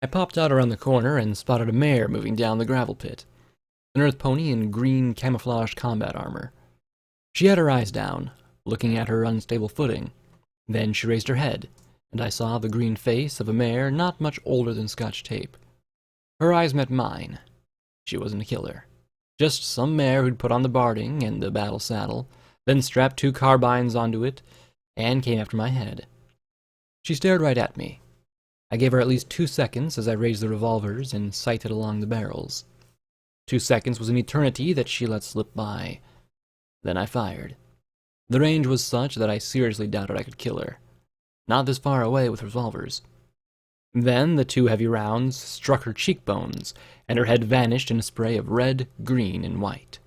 I popped out around the corner and spotted a mare moving down the gravel pit. An earth pony in green camouflage combat armor. She had her eyes down, looking at her unstable footing. Then she raised her head, and I saw the green face of a mare not much older than Scotch tape. Her eyes met mine. She wasn't a killer. Just some mare who'd put on the barding and the battle saddle, then strapped 2 carbines onto it, and came after my head. She stared right at me. I gave her at least 2 seconds as I raised the revolvers and sighted along the barrels. 2 seconds was an eternity that she let slip by. Then I fired. The range was such that I seriously doubted I could kill her. Not this far away with revolvers. Then the 2 heavy rounds struck her cheekbones, and her head vanished in a spray of red, green, and white.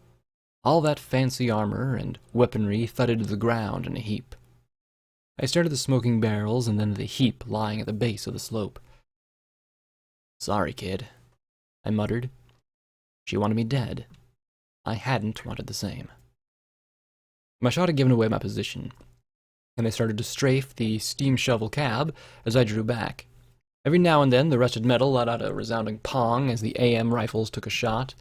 All that fancy armor and weaponry thudded to the ground in a heap. I stared at the smoking barrels and then at the heap lying at the base of the slope. "Sorry, kid," I muttered. She wanted me dead. I hadn't wanted the same. My shot had given away my position, and I started to strafe the steam shovel cab as I drew back. Every now and then the rusted metal let out a resounding pong as the AM rifles took a shot,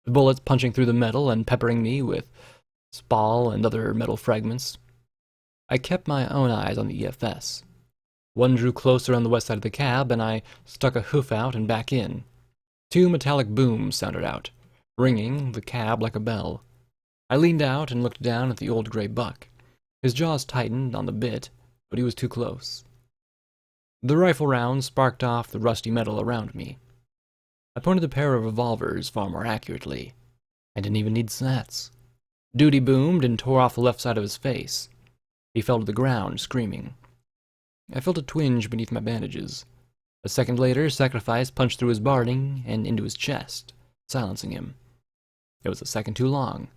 the bullets punching through the metal and peppering me with spall and other metal fragments. I kept my own eyes on the EFS. One drew closer on the west side of the cab, and I stuck a hoof out and back in. 2 metallic booms sounded out, ringing the cab like a bell. I leaned out and looked down at the old gray buck. His jaws tightened on the bit, but he was too close. The rifle rounds sparked off the rusty metal around me. I pointed the pair of revolvers far more accurately. I didn't even need stats. Duty boomed and tore off the left side of his face. He fell to the ground, screaming. I felt a twinge beneath my bandages. A second later, Sacrifice punched through his barding and into his chest, silencing him. It was a second too long.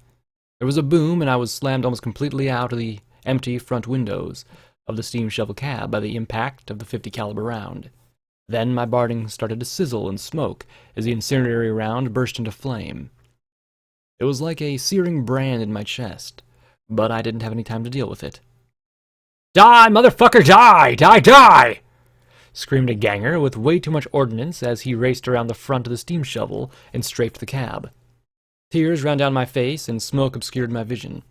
There was a boom, and I was slammed almost completely out of the empty front windows of the steam shovel cab by the impact of the 50 caliber round. Then my barding started to sizzle and smoke as the incendiary round burst into flame. It was like a searing brand in my chest, but I didn't have any time to deal with it. "Die, motherfucker, die! Die, die!" screamed a ganger with way too much ordnance as he raced around the front of the steam shovel and strafed the cab. Tears ran down my face and smoke obscured my vision.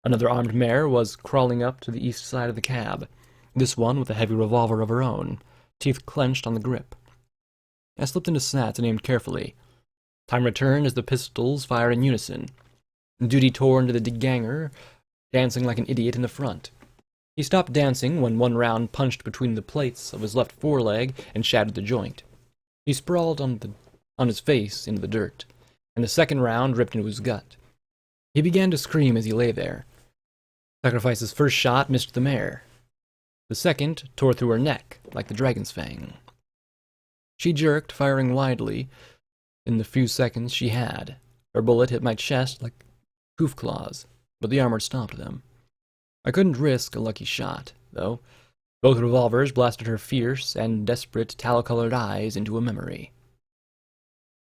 Another armed mare was crawling up to the east side of the cab, this one with a heavy revolver of her own, teeth clenched on the grip. I slipped into sats and aimed carefully. Time returned as the pistols fired in unison. Duty tore into the ganger, dancing like an idiot in the front. He stopped dancing when one round punched between the plates of his left foreleg and shattered the joint. He sprawled on his face into the dirt, and the second round ripped into his gut. He began to scream as he lay there. Sacrifice's first shot missed the mare. The second tore through her neck like the dragon's fang. She jerked, firing widely in the few seconds she had. Her bullet hit my chest like hoof claws, but the armor stopped them. I couldn't risk a lucky shot, though. Both revolvers blasted her fierce and desperate tallow-colored eyes into a memory.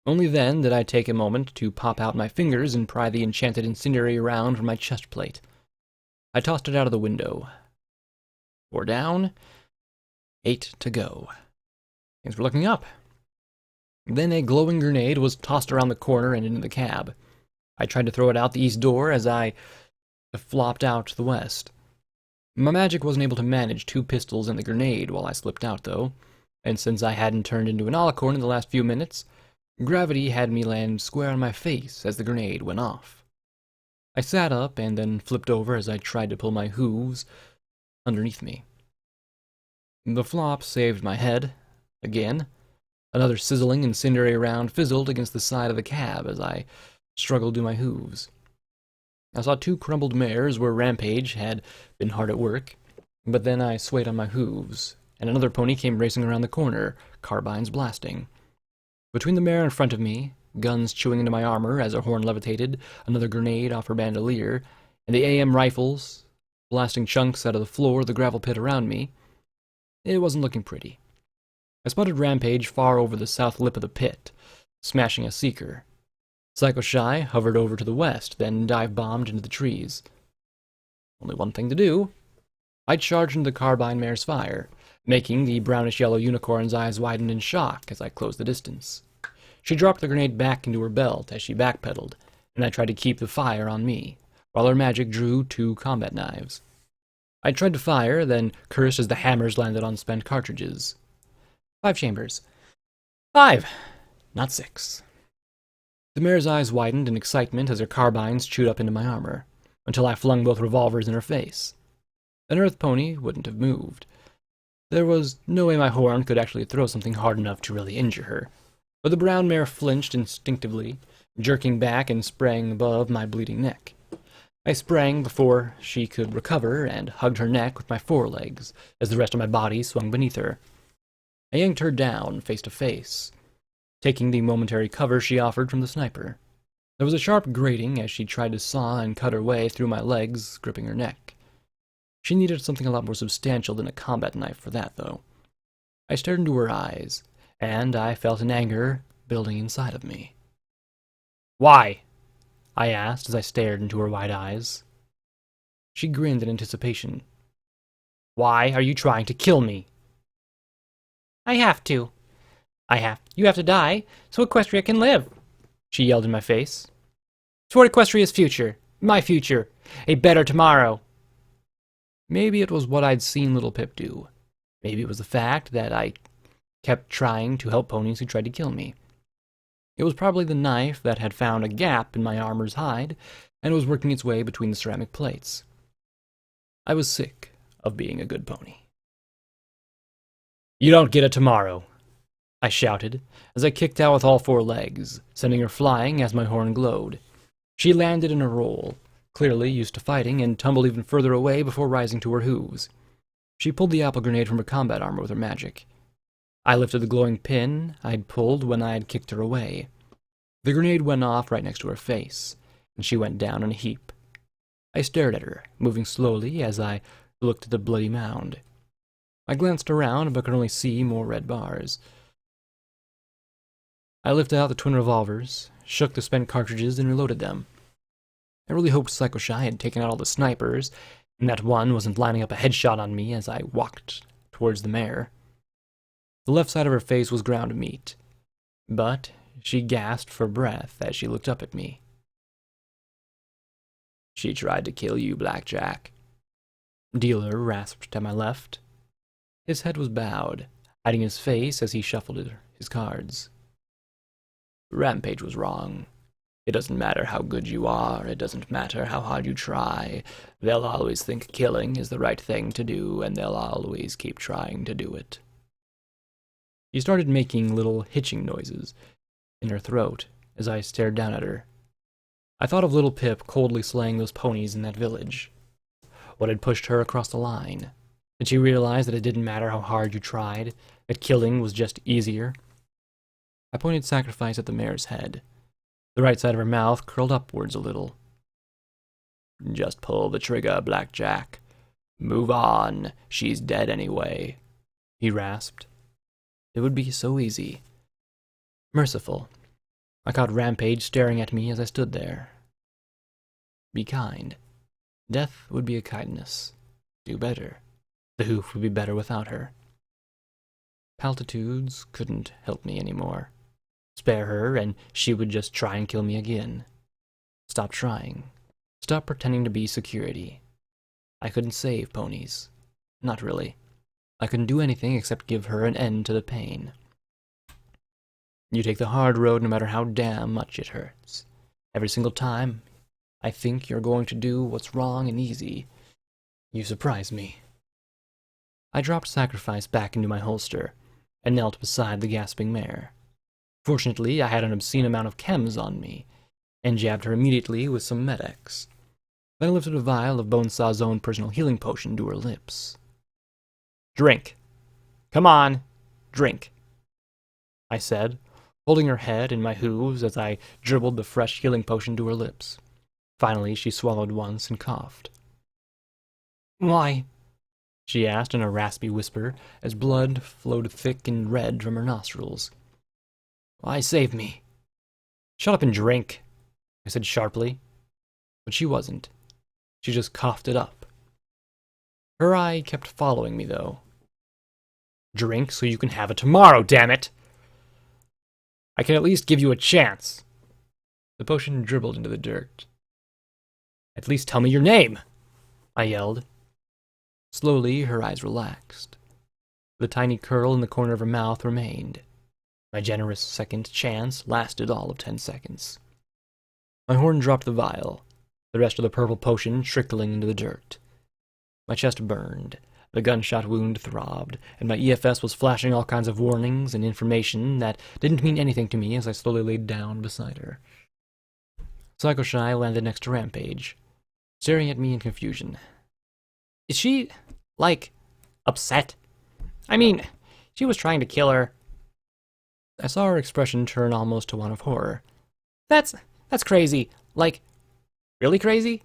Only then did I take a moment to pop out my fingers and pry the enchanted incendiary round from my chest plate. I tossed it out of the window. 4 down, 8 to go. Things were looking up. Then a glowing grenade was tossed around the corner and into the cab. I tried to throw it out the east door as I flopped out to the west. My magic wasn't able to manage 2 pistols and the grenade while I slipped out, though, and since I hadn't turned into an alicorn in the last few minutes, gravity had me land square on my face as the grenade went off. I sat up and then flipped over as I tried to pull my hooves underneath me. The flop saved my head, again. Another sizzling incendiary round fizzled against the side of the cab as I struggled to my hooves. I saw 2 crumbled mares where Rampage had been hard at work, but then I swayed on my hooves, and another pony came racing around the corner, carbines blasting. Between the mare in front of me, guns chewing into my armor as her horn levitated, another grenade off her bandolier, and the AM rifles blasting chunks out of the floor of the gravel pit around me, it wasn't looking pretty. I spotted Rampage far over the south lip of the pit, smashing a seeker. Psycho Shy hovered over to the west, then dive-bombed into the trees. Only one thing to do. I charged into the carbine mare's fire, making the brownish-yellow unicorn's eyes widen in shock as I closed the distance. She dropped the grenade back into her belt as she backpedaled, and I tried to keep the fire on me, while her magic drew 2 combat knives. I tried to fire, then cursed as the hammers landed on spent cartridges. 5 chambers. 5, not 6. The mare's eyes widened in excitement as her carbines chewed up into my armor, until I flung both revolvers in her face. An earth pony wouldn't have moved. There was no way my horn could actually throw something hard enough to really injure her, but the brown mare flinched instinctively, jerking back and sprang above my bleeding neck. I sprang before she could recover and hugged her neck with my forelegs as the rest of my body swung beneath her. I yanked her down, face to face, taking the momentary cover she offered from the sniper. There was a sharp grating as she tried to saw and cut her way through my legs, gripping her neck. She needed something a lot more substantial than a combat knife for that, though. I stared into her eyes, and I felt an anger building inside of me. "Why?" I asked as I stared into her wide eyes. She grinned in anticipation. "Why are you trying to kill me?" "I have to. You have to die, so Equestria can live," she yelled in my face. "Toward Equestria's future, my future, a better tomorrow." Maybe it was what I'd seen little Pip do. Maybe it was the fact that I kept trying to help ponies who tried to kill me. It was probably the knife that had found a gap in my armor's hide and was working its way between the ceramic plates. I was sick of being a good pony. "You don't get it tomorrow," I shouted as I kicked out with all 4 legs, sending her flying as my horn glowed. She landed in a roll, clearly used to fighting, and tumbled even further away before rising to her hooves. She pulled the apple grenade from her combat armor with her magic. I lifted the glowing pin I'd pulled when I had kicked her away. The grenade went off right next to her face, and she went down in a heap. I stared at her, moving slowly as I looked at the bloody mound. I glanced around, but could only see more red bars. I lifted out the twin revolvers, shook the spent cartridges, and reloaded them. I really hoped Psycho Shy had taken out all the snipers, and that one wasn't lining up a headshot on me as I walked towards the mare. The left side of her face was ground meat, but she gasped for breath as she looked up at me. "She tried to kill you, Blackjack." Dealer rasped at my left. His head was bowed, hiding his face as he shuffled his cards. "Rampage was wrong. It doesn't matter how good you are, it doesn't matter how hard you try. They'll always think killing is the right thing to do, and they'll always keep trying to do it." She started making little hitching noises in her throat as I stared down at her. I thought of little Pip coldly slaying those ponies in that village. What had pushed her across the line? Did she realize that it didn't matter how hard you tried, that killing was just easier? I pointed sacrifice at the mare's head. The right side of her mouth curled upwards a little. "Just pull the trigger, Blackjack. Move on. She's dead anyway," he rasped. It would be so easy. Merciful. I caught Rampage staring at me as I stood there. Be kind. Death would be a kindness. Do better. The hoof would be better without her. Paltitudes couldn't help me anymore. Spare her, and she would just try and kill me again. Stop trying. Stop pretending to be security. I couldn't save ponies. Not really. I couldn't do anything except give her an end to the pain. You take the hard road no matter how damn much it hurts. Every single time I think you're going to do what's wrong and easy, you surprise me. I dropped sacrifice back into my holster and knelt beside the gasping mare. Fortunately, I had an obscene amount of chems on me, and jabbed her immediately with some Med-X. Then I lifted a vial of Bonesaw's own personal healing potion to her lips. "Drink. Come on, drink," I said, holding her head in my hooves as I dribbled the fresh healing potion to her lips. Finally, she swallowed once and coughed. "Why?" she asked in a raspy whisper as blood flowed thick and red from her nostrils. "Why save me?" "Shut up and drink," I said sharply. But she wasn't. She just coughed it up. Her eye kept following me, though. Drink so you can have it tomorrow, damn it! I can at least give you a chance. The potion dribbled into the dirt. At least tell me your name, I yelled. Slowly, her eyes relaxed. The tiny curl in the corner of her mouth remained. My generous second chance lasted all of 10 seconds. My horn dropped the vial, the rest of the purple potion trickling into the dirt. My chest burned, the gunshot wound throbbed, and my EFS was flashing all kinds of warnings and information that didn't mean anything to me as I slowly laid down beside her. Psycho Shy landed next to Rampage, staring at me in confusion. Is she, like, upset? I mean, she was trying to kill her. I saw her expression turn almost to one of horror. That's crazy. Like, really crazy?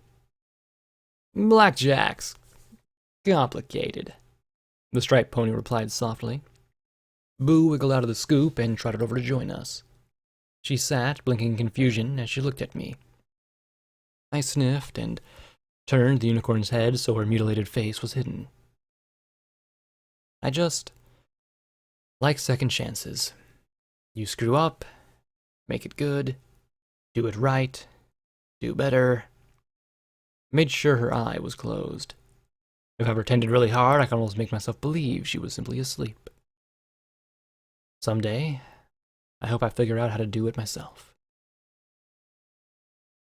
Blackjack's complicated, the striped pony replied softly. Boo wiggled out of the scoop and trotted over to join us. She sat, blinking in confusion as she looked at me. I sniffed and turned the unicorn's head so her mutilated face was hidden. I just like second chances. You screw up, make it good, do it right, do better. Made sure her eye was closed. If I pretended really hard, I could almost make myself believe she was simply asleep. Someday, I hope I figure out how to do it myself.